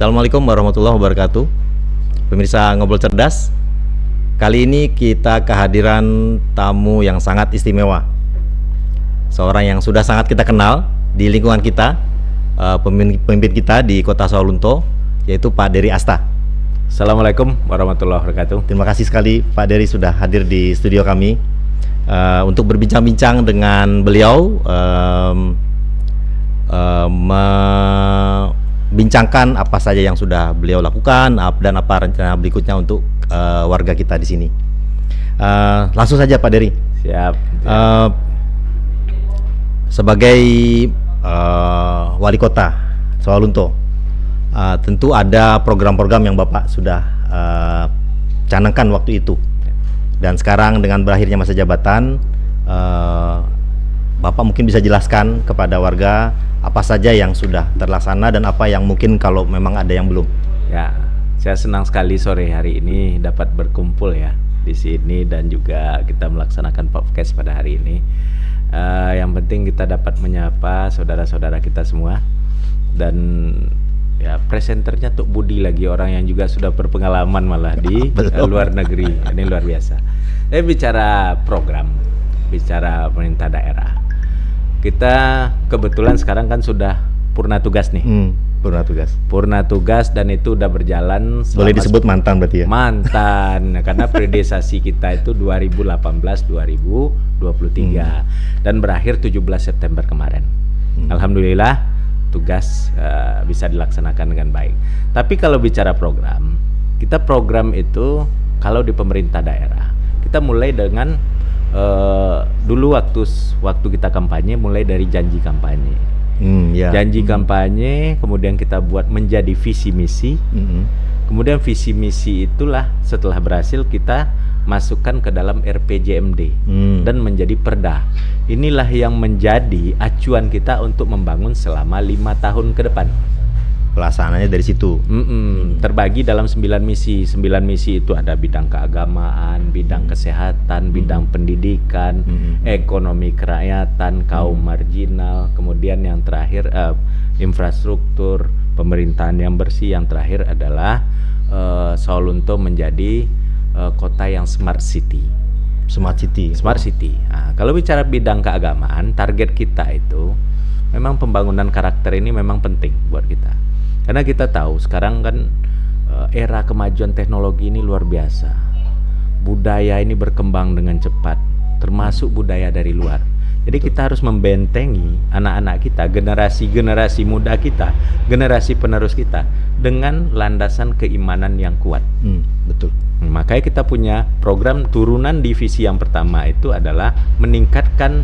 Assalamualaikum warahmatullahi wabarakatuh. Pemirsa Ngobrol Cerdas, kali ini kita kehadiran tamu yang sangat istimewa. Seorang yang sudah sangat kita kenal di lingkungan kita, pemimpin kita di Kota Sawalunto, yaitu Pak Dery Asta. Assalamualaikum warahmatullahi wabarakatuh. Terima kasih sekali Pak Dery sudah hadir di studio kami untuk berbincang-bincang dengan beliau, bincangkan apa saja yang sudah beliau lakukan dan apa rencana berikutnya untuk warga kita di sini. Langsung saja Pak Dery. Siap. Sebagai wali kota Sawalunto, tentu ada program-program yang Bapak sudah canangkan waktu itu. Dan sekarang dengan berakhirnya masa jabatan, Bapak mungkin bisa jelaskan kepada warga apa saja yang sudah terlaksana dan apa yang mungkin kalau memang ada yang belum. Ya, saya senang sekali sore hari ini dapat berkumpul ya di sini dan juga kita melaksanakan podcast pada hari ini. Yang penting kita dapat menyapa saudara-saudara kita semua dan ya presenternya Tuk Budi lagi, orang yang juga sudah berpengalaman malah di luar negeri. Ini luar biasa. Bicara program, bicara pemerintah daerah. Kita kebetulan sekarang kan sudah purna tugas nih. Purna tugas dan itu udah berjalan. Boleh disebut mantan berarti ya? Mantan, karena priorisasi kita itu 2018-2023 dan berakhir 17 September kemarin. Alhamdulillah tugas bisa dilaksanakan dengan baik. Tapi kalau bicara program, kita program itu kalau di pemerintah daerah, kita mulai dengan dulu waktu kita kampanye mulai dari janji kampanye. Janji kampanye kemudian kita buat menjadi visi misi. Kemudian visi misi itulah setelah berhasil kita masukkan ke dalam RPJMD dan menjadi perda. Inilah yang menjadi acuan kita untuk membangun selama 5 tahun ke depan. Pelaksanaannya dari situ. Terbagi dalam 9 misi. 9 misi itu ada bidang keagamaan, bidang kesehatan, bidang pendidikan, ekonomi kerakyatan, kaum marginal, kemudian yang terakhir infrastruktur, pemerintahan yang bersih, yang terakhir adalah Sawalunto menjadi kota yang smart city. Smart city. Nah, kalau bicara bidang keagamaan, target kita itu memang pembangunan karakter ini memang penting buat kita. Karena kita tahu sekarang kan era kemajuan teknologi ini luar biasa. Budaya ini berkembang dengan cepat, termasuk budaya dari luar. Jadi kita harus membentengi anak-anak kita, generasi muda kita, generasi penerus kita dengan landasan keimanan yang kuat. Betul. Makanya kita punya program turunan divisi yang pertama itu adalah meningkatkan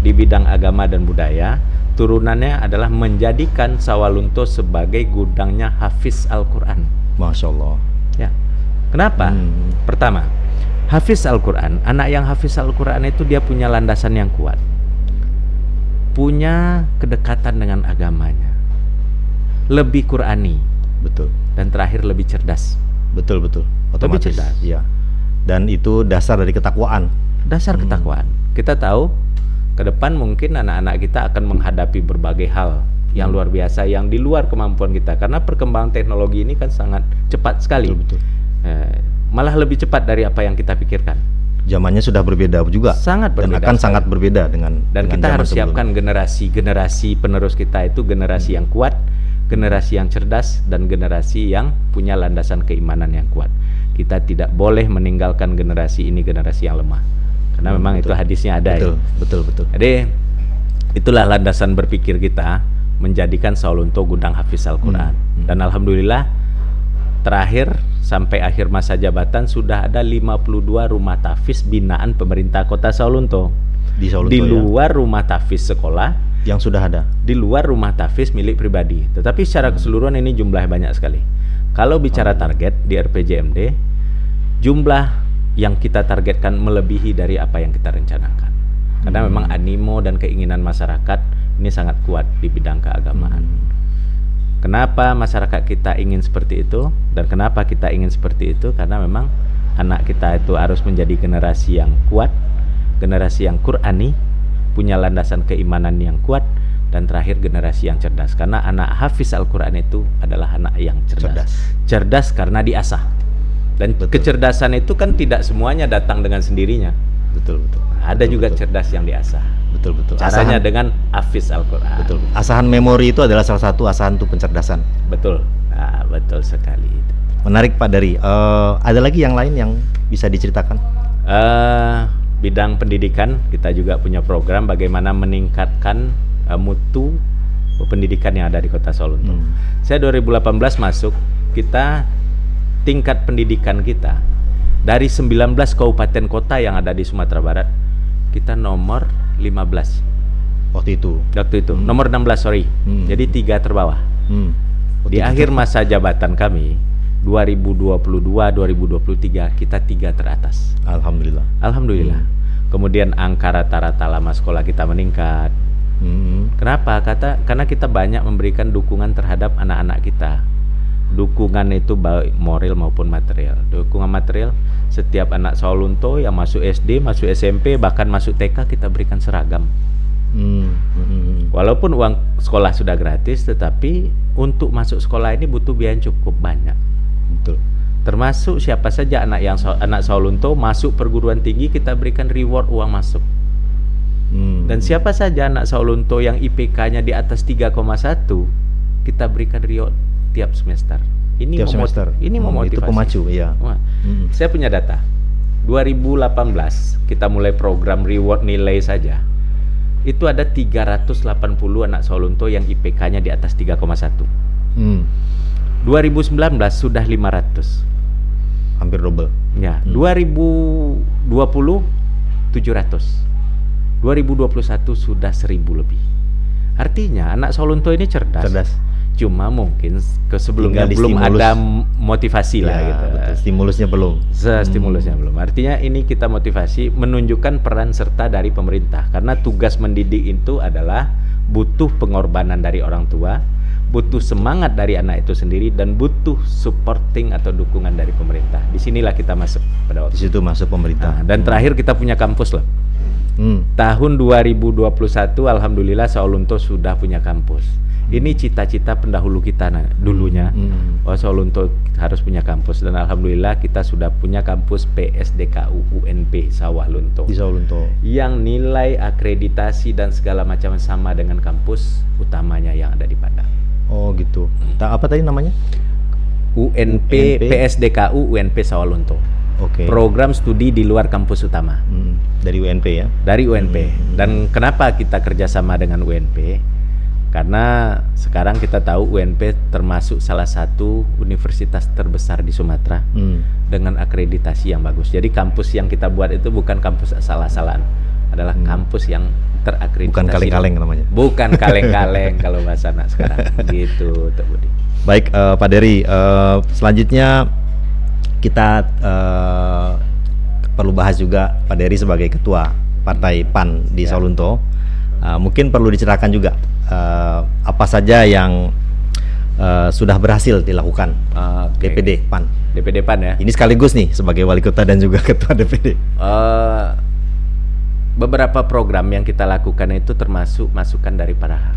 di bidang agama dan budaya. Turunannya adalah menjadikan Sawalunto sebagai gudangnya Hafiz Al-Quran. Masya Allah. Ya. Kenapa? Pertama, Hafiz Al-Quran, anak yang Hafiz Al-Quran itu dia punya landasan yang kuat, punya kedekatan dengan agamanya, lebih Qurani, betul, dan terakhir lebih cerdas. Betul. Lebih Otomatis. cerdas. Ya. Dan itu dasar dari ketakwaan. Ketakwaan. Kita tahu ke depan mungkin anak-anak kita akan menghadapi berbagai hal yang luar biasa yang di luar kemampuan kita, karena perkembangan teknologi ini kan sangat cepat sekali. Betul. Malah lebih cepat dari apa yang kita pikirkan. Zamannya sudah berbeda juga. Sangat berbeda. Dan akan sangat berbeda dengan kita harus sebelumnya. siapkan generasi penerus kita itu generasi yang kuat, generasi yang cerdas, dan generasi yang punya landasan keimanan yang kuat. Kita tidak boleh meninggalkan generasi ini generasi yang lemah. Karena memang itu hadisnya ada. Betul. Jadi itulah landasan berpikir kita menjadikan Sawalunto gudang Hafiz Al-Quran. Dan alhamdulillah terakhir sampai akhir masa jabatan sudah ada 52 rumah tahfiz binaan pemerintah Kota Sawalunto. Di Sawalunto, di luar rumah tahfiz sekolah yang sudah ada, di luar rumah tahfiz milik pribadi. Tetapi secara keseluruhan ini jumlahnya banyak sekali. Kalau bicara target di RPJMD, jumlah yang kita targetkan melebihi dari apa yang kita rencanakan. Karena memang animo dan keinginan masyarakat ini sangat kuat di bidang keagamaan. Kenapa masyarakat kita ingin seperti itu dan kenapa kita ingin seperti itu? Karena memang anak kita itu harus menjadi generasi yang kuat, generasi yang Qurani, punya landasan keimanan yang kuat, dan terakhir generasi yang cerdas. Karena anak hafiz Al-Quran itu adalah anak yang cerdas. Cerdas karena diasah. Dan kecerdasan itu kan tidak semuanya datang dengan sendirinya. Betul. Ada juga cerdas yang diasah. Betul. Caranya dengan hafiz Al-Quran. Betul. Asahan memori itu adalah salah satu asahan untuk pencerdasan. Betul. Nah, betul sekali. Menarik Pak Dery. Ada lagi yang lain yang bisa diceritakan? Bidang pendidikan, kita juga punya program bagaimana meningkatkan mutu pendidikan yang ada di Kota Sawalunto. Saya 2018 masuk, kita tingkat pendidikan kita dari 19 kabupaten kota yang ada di Sumatera Barat, kita nomor 15 waktu itu. Nomor 16 sorry. Jadi 3 terbawah. Di akhir masa jabatan kami 2022-2023 kita 3 teratas. Alhamdulillah. Kemudian angka rata-rata lama sekolah kita meningkat. Kenapa? Karena kita banyak memberikan dukungan terhadap anak-anak kita. Dukungan itu baik moral maupun material. Dukungan material, setiap anak Sawalunto yang masuk SD, masuk SMP, bahkan masuk TK kita berikan seragam. Walaupun uang sekolah sudah gratis, tetapi untuk masuk sekolah ini butuh biaya yang cukup banyak. Betul. Termasuk siapa saja anak Sawalunto masuk perguruan tinggi, kita berikan reward uang masuk. Dan siapa saja anak Sawalunto yang IPK-nya di atas 3,1, kita berikan reward tiap semester. Ini memotivasi. Itu pemacu, iya. Saya punya data. 2018 kita mulai program reward nilai saja. Itu ada 380 anak Sawalunto yang IPK-nya di atas 3,1. 2019 sudah 500. Hampir double. Ya, 2020 700. 2021 sudah 1000 lebih. Artinya anak Sawalunto ini cerdas. Cuma mungkin sebelumnya belum ada motivasi lah gitu. Betul. Stimulusnya belum. Stimulusnya belum. Artinya ini kita motivasi menunjukkan peran serta dari pemerintah. Karena tugas mendidik itu adalah butuh pengorbanan dari orang tua, butuh semangat dari anak itu sendiri, dan butuh supporting atau dukungan dari pemerintah. Disinilah kita masuk pada waktu. Di situ masuk pemerintah. Dan terakhir kita punya kampus lah. Tahun 2021 alhamdulillah Sawalunto sudah punya kampus. Ini cita-cita pendahulu kita dulunya. Sawalunto harus punya kampus, dan alhamdulillah kita sudah punya kampus PSDKU UNP Sawalunto. Di Sawalunto. Yang nilai akreditasi dan segala macam sama dengan kampus utamanya yang ada di Padang. Oh gitu. Apa tadi namanya? UNP PSDKU UNP Sawalunto. Program studi di luar kampus utama. Dari UNP ya? Dari UNP. Dan kenapa kita kerjasama dengan UNP? Karena sekarang kita tahu UNP termasuk salah satu universitas terbesar di Sumatera dengan akreditasi yang bagus. Jadi kampus yang kita buat itu bukan kampus asal-asalan, adalah kampus yang terakreditasi. Bukan kaleng-kaleng namanya. Bukan kaleng-kaleng kalau bahasa anak sekarang. Gitu, Tuk Budi. Baik, Pak Dery. Selanjutnya kita perlu bahas juga Pak Dery sebagai ketua Partai PAN di Sawalunto. Mungkin perlu diceritakan juga apa saja yang sudah berhasil dilakukan DPD PAN. DPD PAN ya. Ini sekaligus nih sebagai wali kota dan juga ketua DPD. Beberapa program yang kita lakukan itu termasuk masukan dari para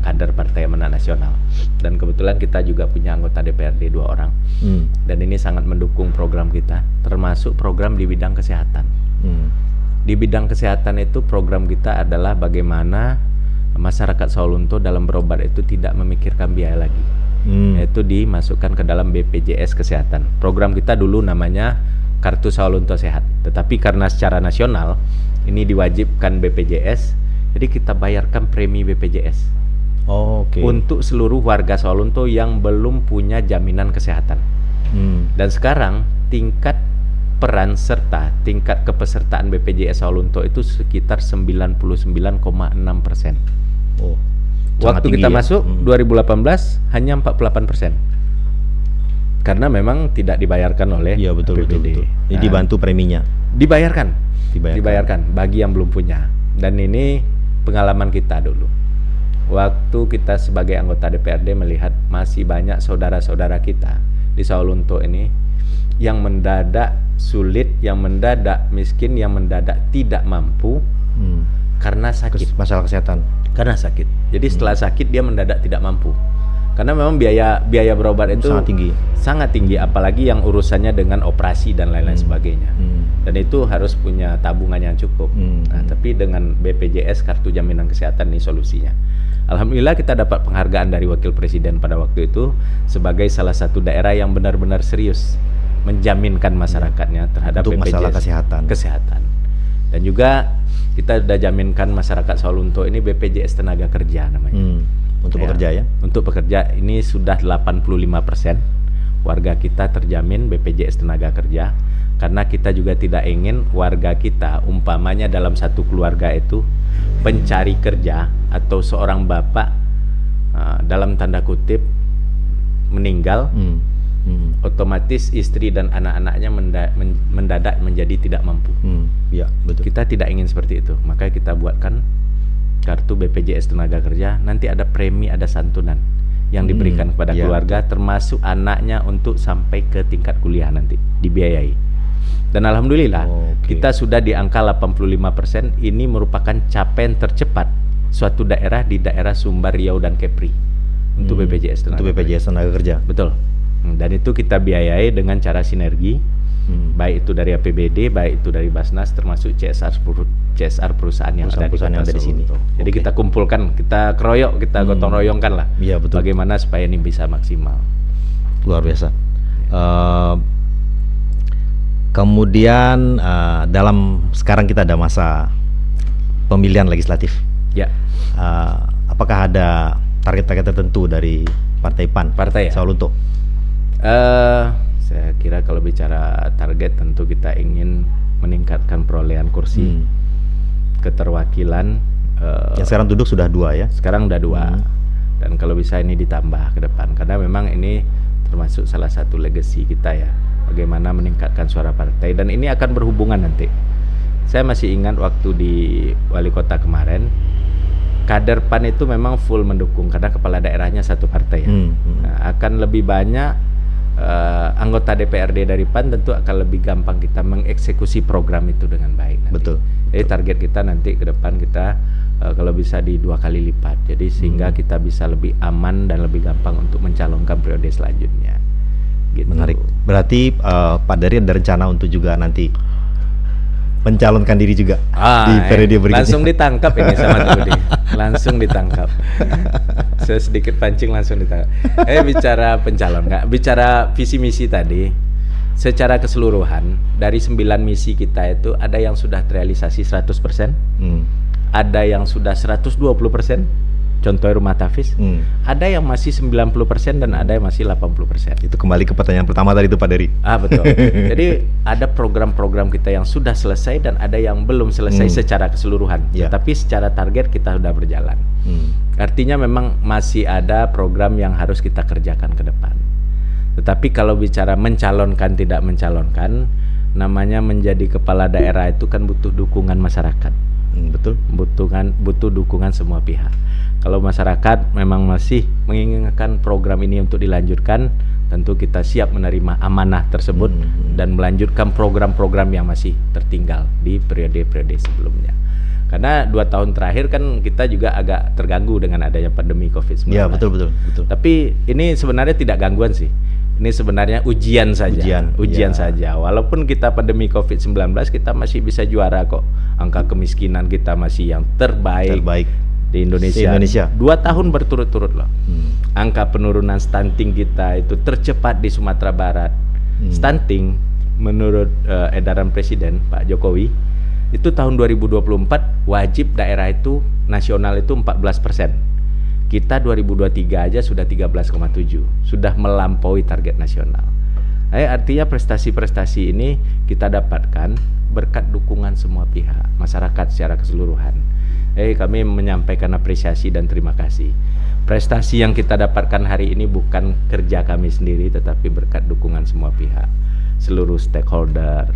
kader Partai Amanat Nasional, dan kebetulan kita juga punya anggota DPRD 2 orang, dan ini sangat mendukung program kita, termasuk program di bidang kesehatan. Di bidang kesehatan itu program kita adalah bagaimana masyarakat Sawalunto dalam berobat itu tidak memikirkan biaya lagi, yaitu dimasukkan ke dalam BPJS Kesehatan. Program kita dulu namanya Kartu Sawalunto Sehat, tetapi karena secara nasional ini diwajibkan BPJS, jadi kita bayarkan premi BPJS untuk seluruh warga Sawalunto yang belum punya jaminan kesehatan. Dan sekarang tingkat peran serta tingkat kepesertaan BPJS Sawalunto itu sekitar 99,6%. Waktu kita masuk 2018 hanya 48%. Karena memang tidak dibayarkan oleh BPD. Jadi dibantu preminya. Dibayarkan bagi yang belum punya. Dan ini pengalaman kita dulu. Waktu kita sebagai anggota DPRD melihat masih banyak saudara-saudara kita di Sawalunto ini yang mendadak sulit, yang mendadak miskin, yang mendadak tidak mampu karena sakit. Masalah kesehatan. Karena sakit. Jadi setelah sakit dia mendadak tidak mampu. Karena memang biaya berobat itu sangat tinggi, apalagi yang urusannya dengan operasi dan lain-lain sebagainya. Dan itu harus punya tabungan yang cukup. Nah, tapi dengan BPJS, kartu jaminan kesehatan, ini solusinya. Alhamdulillah kita dapat penghargaan dari Wakil Presiden pada waktu itu sebagai salah satu daerah yang benar-benar serius menjaminkan masyarakatnya terhadap untuk BPJS masalah kesehatan. Dan juga kita sudah jaminkan masyarakat Sawalunto ini BPJS tenaga kerja namanya. Untuk pekerja ya? Untuk pekerja ini sudah 85% warga kita terjamin BPJS tenaga kerja, karena kita juga tidak ingin warga kita umpamanya dalam satu keluarga itu pencari kerja atau seorang bapak dalam tanda kutip meninggal, otomatis istri dan anak-anaknya mendadak menjadi tidak mampu. Ya, betul. Kita tidak ingin seperti itu, makanya kita buatkan kartu BPJS tenaga kerja. Nanti ada premi, ada santunan yang diberikan kepada keluarga, termasuk anaknya untuk sampai ke tingkat kuliah nanti dibiayai. Dan alhamdulillah kita sudah di angka 85%. Ini merupakan capaian tercepat suatu daerah di daerah Sumbar, Riau dan Kepri untuk BPJS tenaga kerja. Betul. Dan itu kita biayai dengan cara sinergi, baik itu dari APBD, baik itu dari Basnas, termasuk CSR perusahaan yang ada di sini. Jadi kita kumpulkan, kita keroyok, kita gotong royongkan lah. Iya, betul. Bagaimana supaya ini bisa maksimal. Luar biasa. Kemudian dalam sekarang kita ada masa pemilihan legislatif. Ya. Apakah ada target-target tertentu dari Partai PAN? Partai ya? Sawalunto. Saya kira kalau bicara target tentu kita ingin meningkatkan perolehan kursi keterwakilan. Yang sekarang duduk sudah 2 ya? Sekarang udah 2. Dan kalau bisa ini ditambah ke depan, karena memang ini termasuk salah satu legacy kita ya, bagaimana meningkatkan suara partai. Dan ini akan berhubungan nanti. Saya masih ingat waktu di wali kota kemarin, kader PAN itu memang full mendukung karena kepala daerahnya satu partai ya. Nah, akan lebih banyak anggota DPRD dari PAN, tentu akan lebih gampang kita mengeksekusi program itu dengan baik nanti. Betul. Jadi target kita nanti ke depan kita kalau bisa di 2 kali lipat. Jadi sehingga kita bisa lebih aman dan lebih gampang untuk mencalonkan periode selanjutnya. Gitu. Menarik. Berarti Pak Dari ada rencana untuk juga nanti mencalonkan diri juga di periode berikutnya. Langsung ditangkap ini sama Budi. Langsung ditangkap. Saya sedikit pancing langsung ditangkap. Bicara pencalon, nggak bicara visi misi tadi. Secara keseluruhan dari 9 misi kita itu ada yang sudah terrealisasi 100%, ada yang sudah 120%. Contohnya rumah Tafis, ada yang masih 90% dan ada yang masih 80%. Itu kembali ke pertanyaan pertama tadi itu Pak Dery. Betul. Jadi ada program-program kita yang sudah selesai dan ada yang belum selesai secara keseluruhan. Tapi secara target kita sudah berjalan. Artinya memang masih ada program yang harus kita kerjakan ke depan. Tetapi kalau bicara mencalonkan tidak mencalonkan, namanya menjadi kepala daerah itu kan butuh dukungan masyarakat. Betul. Butuh dukungan semua pihak. Kalau masyarakat memang masih menginginkan program ini untuk dilanjutkan, tentu kita siap menerima amanah tersebut dan melanjutkan program-program yang masih tertinggal di periode-periode sebelumnya. Karena 2 tahun terakhir kan kita juga agak terganggu dengan adanya pandemi COVID-19. Ya, betul. Tapi ini sebenarnya tidak gangguan sih. Ini sebenarnya ujian saja. Ujian saja. Walaupun kita pandemi COVID-19, kita masih bisa juara kok. Angka kemiskinan kita masih yang terbaik di Indonesia. 2 tahun berturut-turut loh. Angka penurunan stunting kita itu tercepat di Sumatera Barat. Stunting menurut edaran Presiden Pak Jokowi itu tahun 2024 wajib daerah itu nasional itu 14%. Kita 2023 aja sudah 13,7, sudah melampaui target nasional. Artinya prestasi-prestasi ini kita dapatkan berkat dukungan semua pihak, masyarakat secara keseluruhan. Kami menyampaikan apresiasi dan terima kasih. Prestasi yang kita dapatkan hari ini bukan kerja kami sendiri, tetapi berkat dukungan semua pihak, seluruh stakeholder,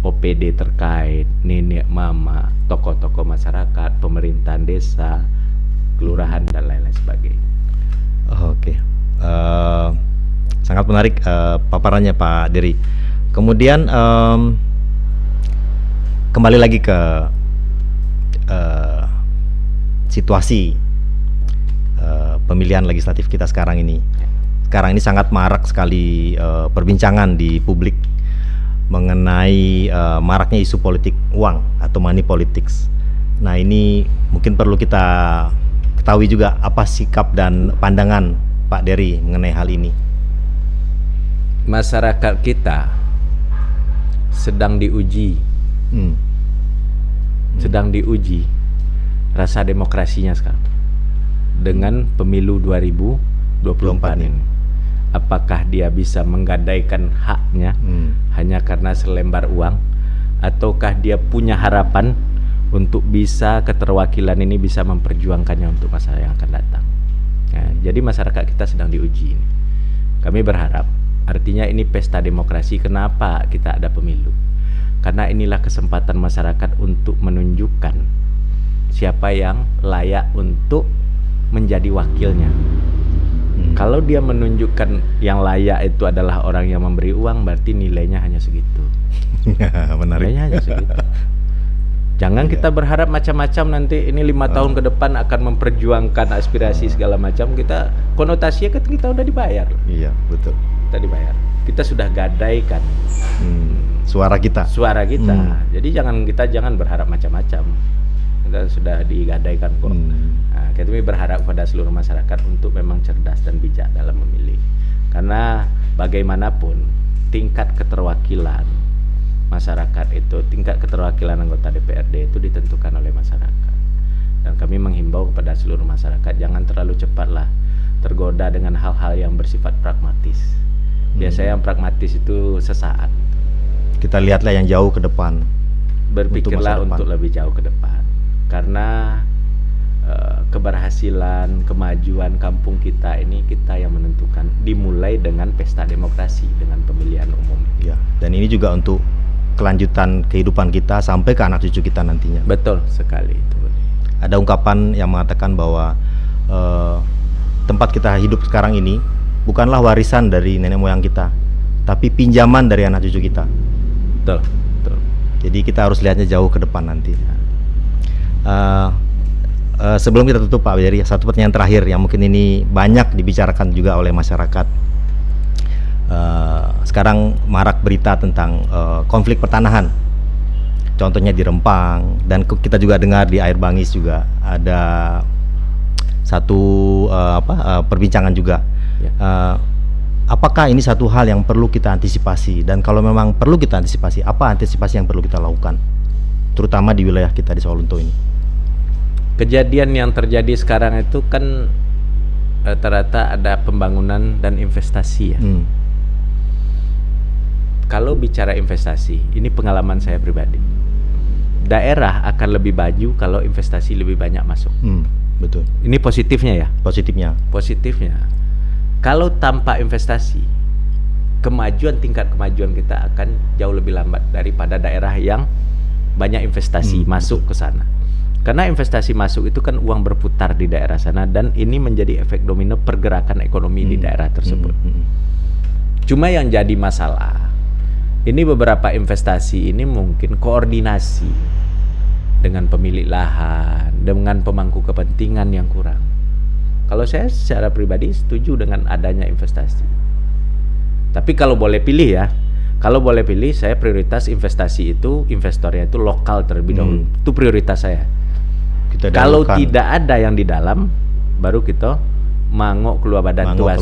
OPD terkait, nenek mama, tokoh-tokoh masyarakat, pemerintahan desa, kelurahan dan lain-lain sebagainya. Oke. Sangat menarik paparannya Pak Dery. Kemudian kembali lagi ke situasi pemilihan legislatif kita sekarang ini. Sekarang ini sangat marak sekali perbincangan di publik mengenai maraknya isu politik uang atau money politics. Nah, ini mungkin perlu kita ketahui juga apa sikap dan pandangan Pak Dery mengenai hal ini. Masyarakat kita sedang diuji, sedang diuji rasa demokrasinya sekarang dengan pemilu 2024 ini. Apakah dia bisa menggadaikan haknya hanya karena selembar uang, ataukah dia punya harapan untuk bisa keterwakilan ini bisa memperjuangkannya untuk masa yang akan datang. Nah, jadi masyarakat kita sedang diuji ini. Kami berharap, artinya ini pesta demokrasi. Kenapa kita ada pemilu? Karena inilah kesempatan masyarakat untuk menunjukkan siapa yang layak untuk menjadi wakilnya. Kalau dia menunjukkan yang layak itu adalah orang yang memberi uang, berarti nilainya hanya segitu. Menarik. Nilainya hanya segitu. Jangan kita berharap macam-macam nanti ini 5 tahun ke depan akan memperjuangkan aspirasi segala macam. Kita konotasinya kan kita udah dibayar. Iya, betul. Kita dibayar. Kita sudah gadaikan suara kita. Suara kita. Jadi jangan berharap macam-macam. Kita sudah digadaikan kok. Nah, kami berharap kepada seluruh masyarakat untuk memang cerdas dan bijak dalam memilih. Karena bagaimanapun tingkat keterwakilan masyarakat itu, tingkat keterwakilan anggota DPRD itu ditentukan oleh masyarakat. Dan kami menghimbau kepada seluruh masyarakat jangan terlalu cepatlah tergoda dengan hal-hal yang bersifat pragmatis. Biasanya yang pragmatis itu sesaat. Kita lihatlah yang jauh ke depan. Berpikirlah untuk lebih jauh ke depan. Karena keberhasilan, kemajuan kampung kita ini kita yang menentukan. Dimulai dengan pesta demokrasi, dengan pemilihan umum. Ya, dan ini juga untuk kelanjutan kehidupan kita sampai ke anak cucu kita nantinya. Betul sekali itu. Ada ungkapan yang mengatakan bahwa tempat kita hidup sekarang ini bukanlah warisan dari nenek moyang kita, tapi pinjaman dari anak cucu kita. Betul, betul. Jadi kita harus lihatnya jauh ke depan nanti. Sebelum kita tutup Pak Dery, satu pertanyaan terakhir yang mungkin ini banyak dibicarakan juga oleh masyarakat. Sekarang marak berita tentang konflik pertanahan. Contohnya di Rempang, dan kita juga dengar di Air Bangis juga ada satu perbincangan juga. Ya. Apakah ini satu hal yang perlu kita antisipasi, dan kalau memang perlu kita antisipasi, apa antisipasi yang perlu kita lakukan, terutama di wilayah kita di Sawalunto ini? Kejadian yang terjadi sekarang itu kan rata-rata ada pembangunan dan investasi ya. Kalau bicara investasi, ini pengalaman saya pribadi. Daerah akan lebih maju kalau investasi lebih banyak masuk. Betul. Ini positifnya ya. Positifnya. Positifnya. Kalau tanpa investasi, tingkat kemajuan kita akan jauh lebih lambat daripada daerah yang banyak investasi masuk ke sana. Karena investasi masuk itu kan uang berputar di daerah sana, dan ini menjadi efek domino pergerakan ekonomi di daerah tersebut. Cuma yang jadi masalah, ini beberapa investasi ini mungkin koordinasi dengan pemilik lahan, dengan pemangku kepentingan yang kurang. Kalau saya secara pribadi setuju dengan adanya investasi. Tapi kalau boleh pilih ya, saya prioritas investasi itu, investornya itu lokal terlebih dahulu. Itu prioritas saya. Kalau tidak ada yang di dalam, baru kita mangok keluar badan tua.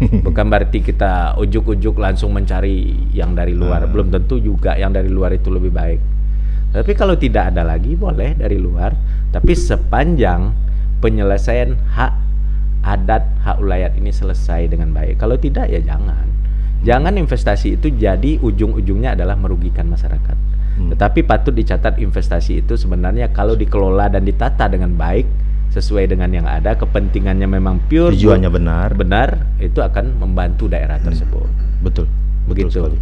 Bukan berarti kita ujuk-ujuk langsung mencari yang dari luar. Belum tentu juga yang dari luar itu lebih baik. Tapi kalau tidak ada lagi, boleh dari luar. Tapi sepanjang penyelesaian hak adat, hak ulayat ini selesai dengan baik. Kalau tidak ya jangan. Jangan investasi itu jadi ujung-ujungnya adalah merugikan masyarakat. Tetapi patut dicatat investasi itu sebenarnya kalau dikelola dan ditata dengan baik sesuai dengan yang ada, kepentingannya memang pure, tujuannya benar, itu akan membantu daerah tersebut. Betul. Begitu.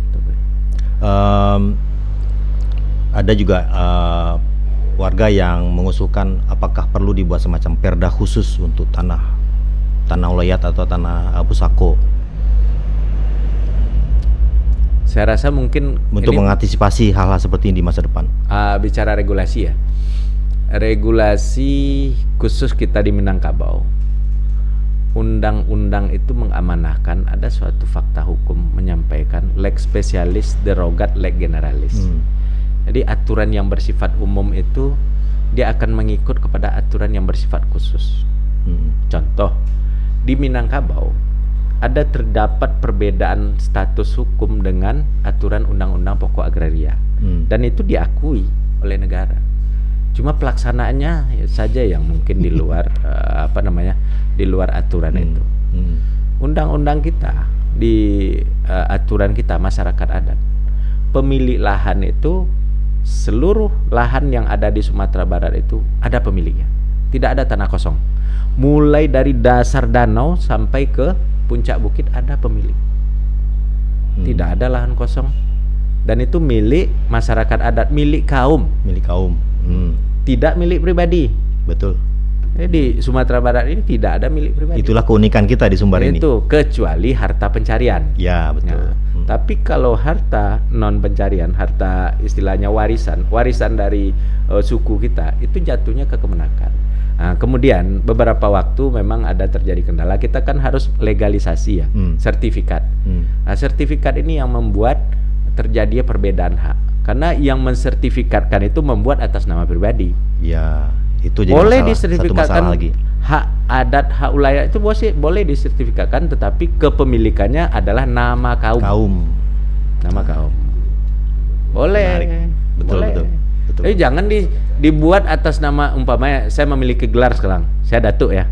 Ada juga warga yang mengusulkan apakah perlu dibuat semacam perda khusus untuk tanah ulayat atau tanah pusako. Saya rasa mungkin untuk mengantisipasi hal-hal seperti ini di masa depan. Bicara regulasi ya. regulasi khusus kita di Minangkabau, undang-undang itu mengamanahkan ada suatu fakta hukum menyampaikan lex specialis derogat lex generalis. Jadi aturan yang bersifat umum itu dia akan mengikut kepada aturan yang bersifat khusus. Contoh, di Minangkabau ada terdapat perbedaan status hukum dengan aturan undang-undang pokok agraria, dan itu diakui oleh negara. Cuma pelaksanaannya saja yang mungkin di luar di luar aturan itu. Undang-undang kita di aturan kita masyarakat adat, pemilik lahan itu seluruh lahan yang ada di Sumatera Barat itu ada pemiliknya, tidak ada tanah kosong. Mulai dari dasar danau sampai ke puncak bukit ada pemilik, tidak ada lahan kosong, dan itu milik masyarakat adat, milik kaum. Tidak milik pribadi. Betul. Di Sumatera Barat ini tidak ada milik pribadi. Itulah keunikan kita di Sumbar ini. Itu kecuali harta pencarian. Ya, betul. Nah, tapi kalau harta non pencarian, harta istilahnya warisan dari suku kita, itu jatuhnya ke Kemenaker. Nah, kemudian beberapa waktu memang ada terjadi kendala. Kita kan harus legalisasi ya, sertifikat. Nah, sertifikat ini yang membuat terjadi perbedaan hak. Karena yang mensertifikatkan itu membuat atas nama pribadi. Ya, itu jadi boleh satu disertifikatkan masalah lagi. Hak adat, hak wilayah itu boleh disertifikatkan, tetapi kepemilikannya adalah nama kaum. Nama kaum. Boleh. Menarik. Betul, boleh. betul. Tapi jangan dibuat atas nama, umpamanya saya memiliki gelar sekarang, saya datuk ya,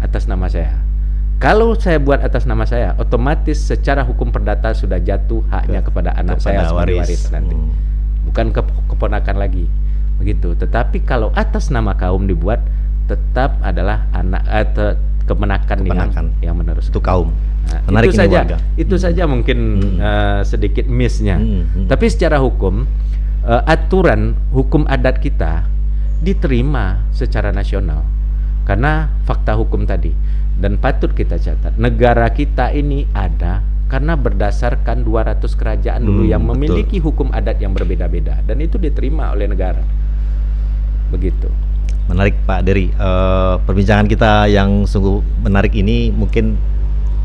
atas nama saya. Kalau saya buat atas nama saya, otomatis secara hukum perdata sudah jatuh haknya kepada anak saya sebagai waris nanti. Bukan keponakan lagi. Begitu. Tetapi kalau atas nama kaum dibuat, tetap adalah anak kemenakan yang meneruskan. Itu kaum. Nah, menarik itu ini saja. warga. Itu saja mungkin sedikit miss-nya. Tapi secara hukum, aturan hukum adat kita diterima secara nasional. Karena fakta hukum tadi. Dan patut kita catat, negara kita ini ada karena berdasarkan 200 kerajaan dulu yang memiliki hukum adat yang berbeda-beda, dan itu diterima oleh negara. Kebetulan. Begitu. Menarik Pak Dery. Perbincangan kita yang sungguh menarik ini mungkin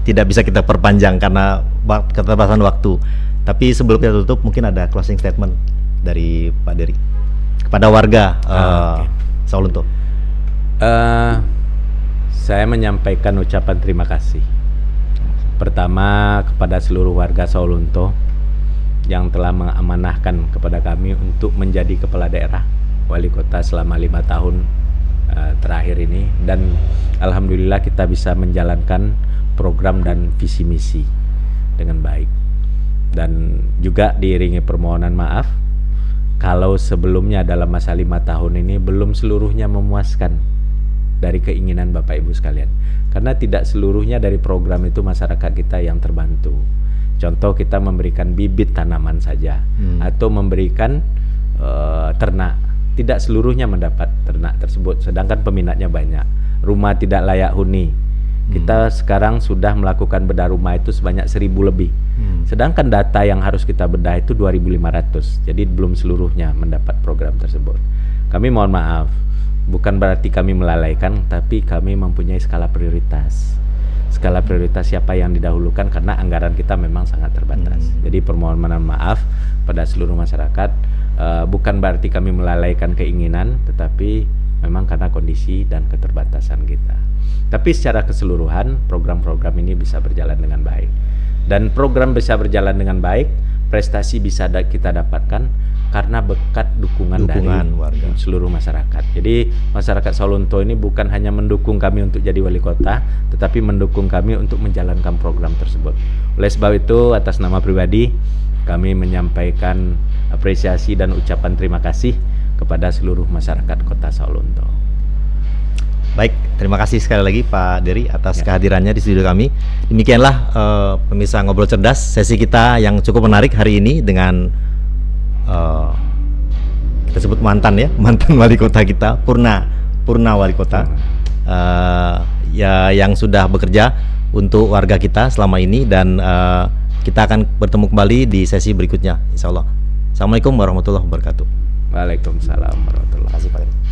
tidak bisa kita perpanjang karena keterbatasan waktu. Tapi sebelum kita tutup, mungkin ada closing statement dari Pak Dery kepada warga Saulunto. Saya menyampaikan ucapan terima kasih. Pertama kepada seluruh warga Saulunto yang telah mengamanahkan kepada kami untuk menjadi kepala daerah wali kota selama 5 tahun terakhir ini, dan alhamdulillah kita bisa menjalankan program dan visi misi dengan baik. Dan juga diiringi permohonan maaf kalau sebelumnya dalam masa 5 tahun ini belum seluruhnya memuaskan dari keinginan Bapak Ibu sekalian, karena tidak seluruhnya dari program itu masyarakat kita yang terbantu. Contoh, kita memberikan bibit tanaman saja atau memberikan ternak, tidak seluruhnya mendapat ternak tersebut, sedangkan peminatnya banyak. Rumah tidak layak huni, kita sekarang sudah melakukan bedah rumah itu sebanyak 1.000 lebih, sedangkan data yang harus kita bedah itu 2.500, jadi belum seluruhnya mendapat program tersebut. Kami mohon maaf, bukan berarti kami melalaikan, tapi kami mempunyai skala prioritas. Skala prioritas siapa yang didahulukan, karena anggaran kita memang sangat terbatas. Jadi permohonan maaf pada seluruh masyarakat, bukan berarti kami melalaikan keinginan, tetapi memang karena kondisi dan keterbatasan kita. Tapi secara keseluruhan program-program ini bisa berjalan dengan baik. Dan program bisa berjalan dengan baik, prestasi bisa kita dapatkan karena berkat dukungan dari warga, seluruh masyarakat. Jadi masyarakat Saulunto ini bukan hanya mendukung kami untuk jadi wali kota, tetapi mendukung kami untuk menjalankan program tersebut. Oleh sebab itu, atas nama pribadi kami menyampaikan apresiasi dan ucapan terima kasih kepada seluruh masyarakat kota Saulunto. Baik, terima kasih sekali lagi Pak Dery atas kehadirannya di studio kami. Demikianlah pemirsa Ngobrol Cerdas, sesi kita yang cukup menarik hari ini dengan kita sebut mantan wali kota kita, Purna wali kota, ya, yang sudah bekerja untuk warga kita selama ini, dan kita akan bertemu kembali di sesi berikutnya, insya Allah. Assalamualaikum warahmatullahi wabarakatuh. Waalaikumsalam warahmatullahi wabarakatuh. Terima kasih Pak Dery.